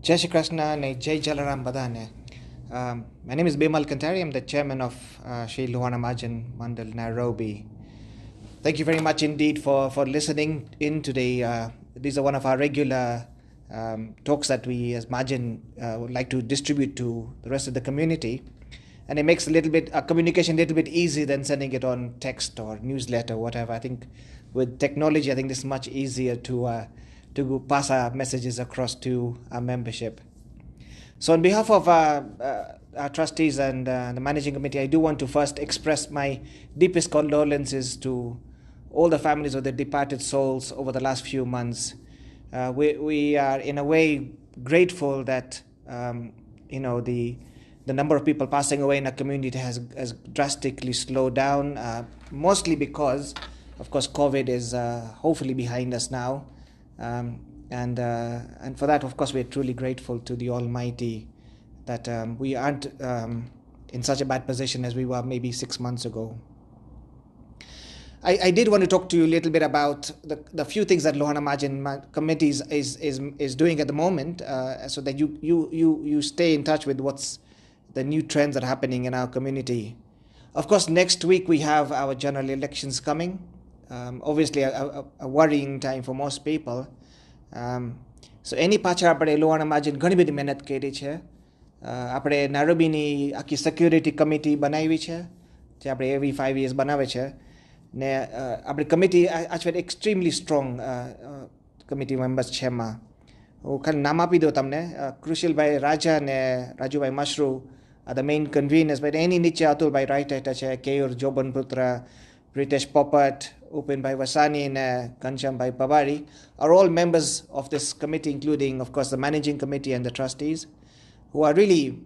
Jai Shri Krishna and Jai Jalaram Badane. My name is Bimal Kantari. I'm the chairman of Shri Lohana Mahajan Mandal Nairobi. Thank you very much indeed for listening in today. These are one of our regular talks that we as Mahajan would like to distribute to the rest of the community. And it makes communication a little bit easy than sending it on text or newsletter or whatever. I think with technology, I think this is much easier to pass our messages across to our membership. So on behalf of our trustees and the managing committee, I do want to first express my deepest condolences to all the families of the departed souls over the last few months. We are in a way grateful that the number of people passing away in our community has drastically slowed down, mostly because, of course, COVID is hopefully behind us now. And for that, of course, we're truly grateful to the Almighty that we aren't in such a bad position as we were maybe 6 months ago. I did want to talk to you a little bit about the few things that Lohana Mahajan Committee is doing at the moment, so that you stay in touch with what's the new trends that are happening in our community. Of course, next week we have our general elections coming. Obviously a worrying time for most people. So any pacha apne Lohana Mahajan ઘણી બધી મહેનત કરી છે. આપણે નારોબીની આખી security committee બનાવી છે જે આપણે every 5 years બનાવે છે ને આપણી committee actually extremely strong committee members છે એમાં. હું ખાલી નામ આપી દઉં તમને. કૃશિલભાઈ રાજા ને Rajubhai Mashru are the main conveners, but any નીચે અતુલભાઈ રાઈટ હેઠળ છે, Keyur જોબનપુત્ર, Pritesh Popat, Upin Bhai Vasani and Kancham Bhai Pavari are all members of this committee, including, of course, the managing committee and the trustees, who are really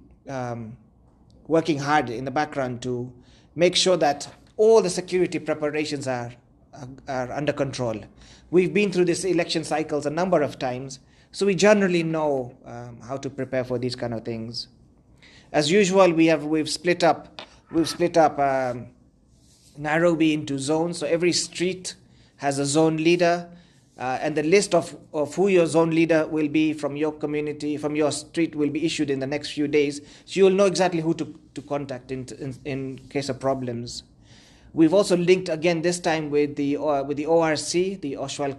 working hard in the background to make sure that all the security preparations are under control. We've been through these election cycles a number of times, so we generally know how to prepare for these kind of things. As usual, we've split up Nairobi into zones, so every street has a zone leader, and the list of who your zone leader will be from your community, from your street, will be issued in the next few days, so you will know exactly who to contact in case of problems. We've also linked again this time with the ORC, the Oshwal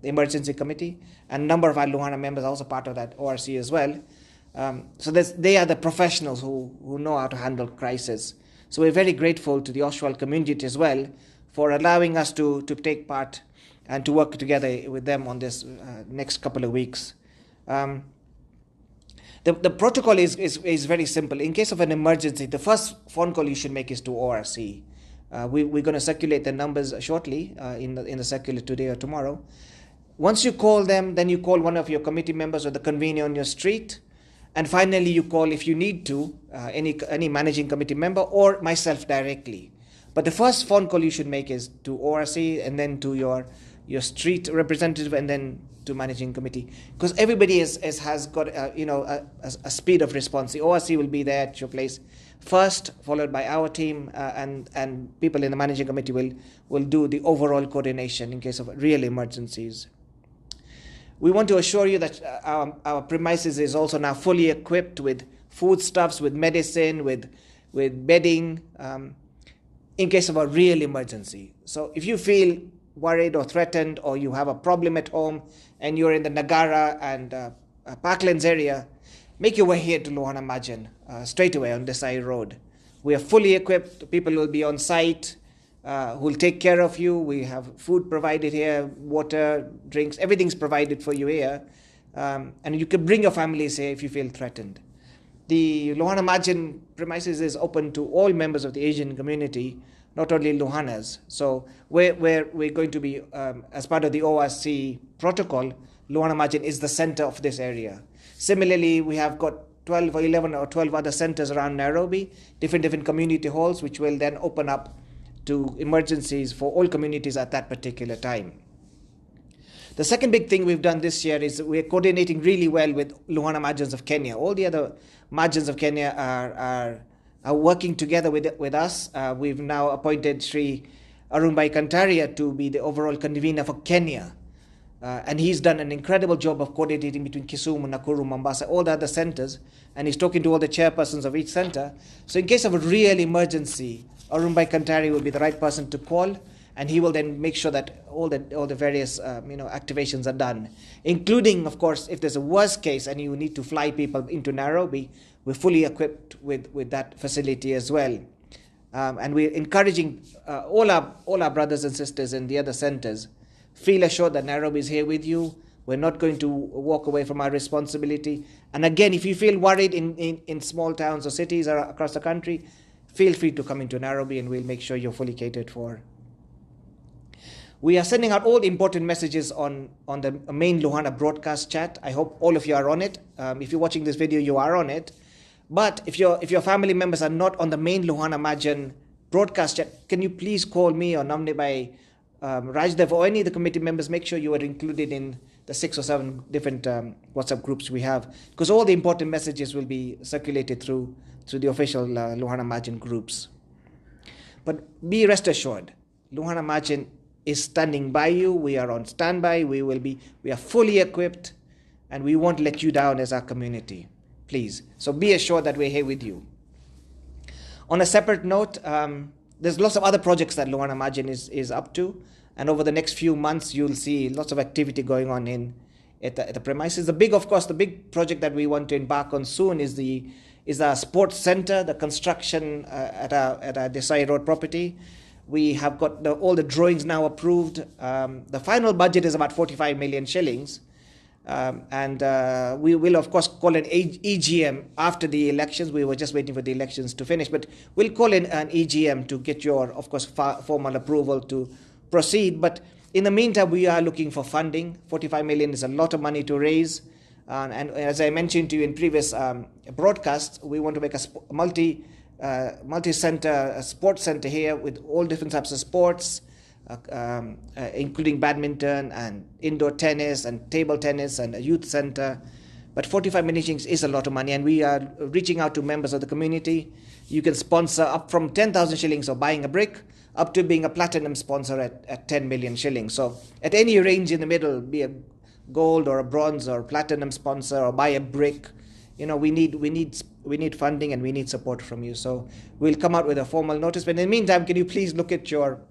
Emergency Committee, and a number of our Lohana members are also part of that ORC as well. So they are the professionals who know how to handle crisis. So we're very grateful to the Oshwal community as well for allowing us to take part and to work together with them on this next couple of weeks. The protocol is very simple. In case of an emergency, the first phone call you should make is to ORC. We're going to circulate the numbers shortly in the circular today or tomorrow. Once you call them, then you call one of your committee members or the convener on your street. And finally, you call, if you need to, any managing committee member or myself directly. But the first phone call you should make is to ORC and then to your street representative and then to managing committee. Because everybody has got a speed of response. The ORC will be there at your place first, followed by our team, and people in the managing committee will do the overall coordination in case of real emergencies. We want to assure you that our premises is also now fully equipped with foodstuffs, with medicine, with bedding, in case of a real emergency. So if you feel worried or threatened, or you have a problem at home and you're in the Nagara and Parklands area, make your way here to Lohana Mahajan straight away on Desai Road. We are fully equipped. People will be on site who will take care of you. We have food provided here, water, drinks, everything's provided for you here. And you can bring your families here if you feel threatened. The Lohana Mahajan premises is open to all members of the Asian community, not only Lohanas. So we're going to be, as part of the ORC protocol, Lohana Mahajan is the center of this area. Similarly, we have got 12 or 11 or 12 other centers around Nairobi, different community halls, which will then open up to emergencies for all communities at that particular time. The second big thing we've done this year is we're coordinating really well with Lohana Mahajans of Kenya. All the other Mahajans of Kenya are working together with us. We've now appointed Sri Arunbhai Kantaria to be the overall convener for Kenya. And he's done an incredible job of coordinating between Kisumu, Nakuru, Mombasa, all the other centers, and he's talking to all the chairpersons of each center. So in case of a real emergency, Arunbai Kantari will be the right person to call, and he will then make sure that all the various activations are done, including, of course, if there's a worst case and you need to fly people into Nairobi, we're fully equipped with that facility as well. And we're encouraging all our brothers and sisters in the other centers. Feel assured that Nairobi is here with you. We're not going to walk away from our responsibility. And again, if you feel worried in small towns or cities or across the country, feel free to come into Nairobi and we'll make sure you're fully catered for. We are sending out all the important messages on the main Lohana broadcast chat. I hope all of you are on it. If you're watching this video, you are on it. But if your family members are not on the main Lohana Mahajan broadcast chat, can you please call me or Namne by Rajdev or any of the committee members? Make sure you are included in the 6 or 7 different WhatsApp groups we have, because all the important messages will be circulated through the official Lohana Mahajan groups. But be rest assured, Lohana Mahajan is standing by you. We are on standby. We are fully equipped, and we won't let you down as our community. Please. So be assured that we're here with you. On a separate note, there's lots of other projects that Lohana Mahajan is up to, and over the next few months you'll see lots of activity going on at the premises. The big project that we want to embark on soon is our sports center, the construction at our Desai Road property. We have got all the drawings now approved. The final budget is about 45 million shillings. And we will, of course, call an EGM after the elections. We were just waiting for the elections to finish, but we'll call in an EGM to get your, of course, formal approval to proceed. But in the meantime, we are looking for funding. 45 million is a lot of money to raise. And as I mentioned to you in previous broadcasts, we want to make a multi-center sports center here with all different types of sports, including badminton and indoor tennis and table tennis and a youth center. But 45 million shillings is a lot of money, and we are reaching out to members of the community. You can sponsor up from 10,000 shillings or buying a brick up to being a platinum sponsor at 10 million shillings. So at any range in the middle, be a gold or a bronze or platinum sponsor or buy a brick, we need funding and we need support from you. So we'll come out with a formal notice. But in the meantime, can you please look at your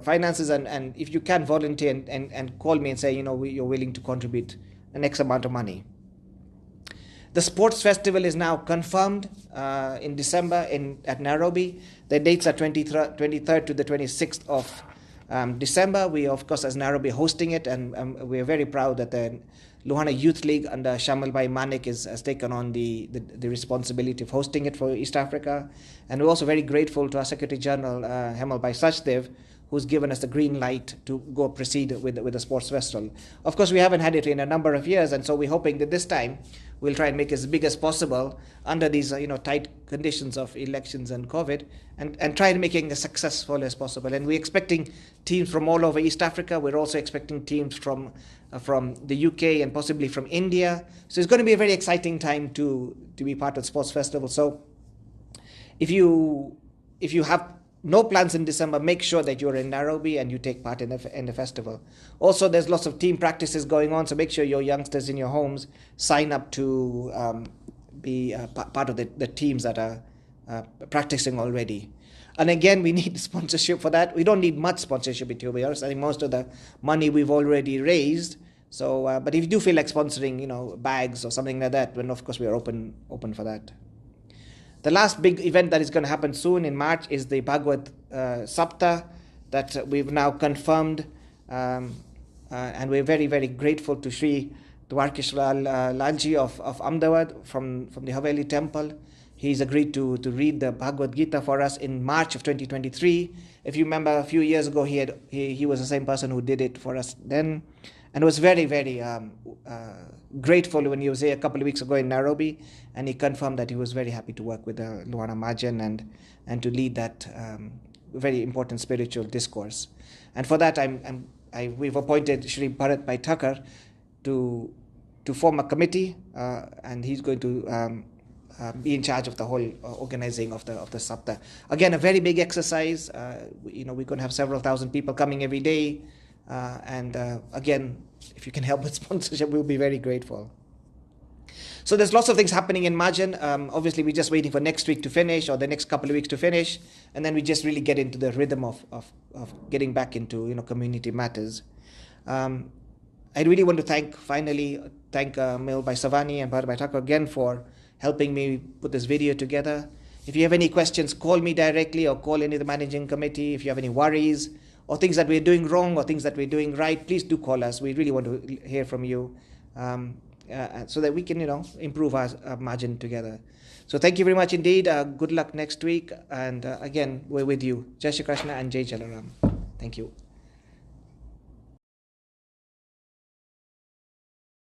finances, and if you can volunteer and call me and say, you're willing to contribute an X amount of money. The sports festival is now confirmed in December at Nairobi. The dates are 23rd to the 26th of December. We, of course, as Nairobi, hosting it, and we are very proud that the Lohana Youth League under Shamal Bhai Manik has taken on the responsibility of hosting it for East Africa. And we're also very grateful to our Secretary General, Hemal Bhai Sachdev, who's given us the green light to go proceed with the sports festival. Of course, we haven't had it in a number of years, and so we're hoping that this time we'll try and make it as big as possible under these tight conditions of elections and COVID, and try and make it as successful as possible. And we're expecting teams from all over East Africa. We're also expecting teams from the UK and possibly from India. So it's going to be a very exciting time to be part of the sports festival. So if you have no plans in December, make sure that you're in Nairobi and you take part in the festival. Also, there's lots of team practices going on, so make sure your youngsters in your homes sign up to be part of the teams that are practicing already. And again, we need sponsorship for that. We don't need much sponsorship, to be honest. I think most of the money we've already raised. So, but if you do feel like sponsoring, bags or something like that, then of course we are open for that. The last big event that is going to happen soon in March is the Bhagavad Sapta that we've now confirmed, and we're very, very grateful to Sri Dwarkeshwar Lalji of Ahmedabad from the Haveli Temple. He's agreed to read the Bhagavad Gita for us in March of 2023. If you remember, a few years ago he was the same person who did it for us then, and was very, very grateful when he was here a couple of weeks ago in Nairobi, and he confirmed that he was very happy to work with Lohana Mahajan and to lead that very important spiritual discourse. And for that, we've appointed Shri Bharat Bhai Thakur to form a committee, and he's going to be in charge of the whole organizing of the Sapta. Again, a very big exercise. We're going to have several thousand people coming every day. Again, if you can help with sponsorship, we'll be very grateful. So there's lots of things happening in Mahajan. Obviously, we're just waiting for next week to finish, or the next couple of weeks to finish, and then we just really get into the rhythm of getting back into community matters. I really want to finally thank Mail by Savani and Bharat by Thakur again for helping me put this video together. If you have any questions, call me directly or call any of the managing committee. If you have any worries or things that we're doing wrong or things that we're doing right, please do call us. We really want to hear from you so that we can, improve our Mahajan together. So thank you very much indeed. Good luck next week. And again, we're with you. Jai Shri Krishna and Jai Jalaram. Thank you.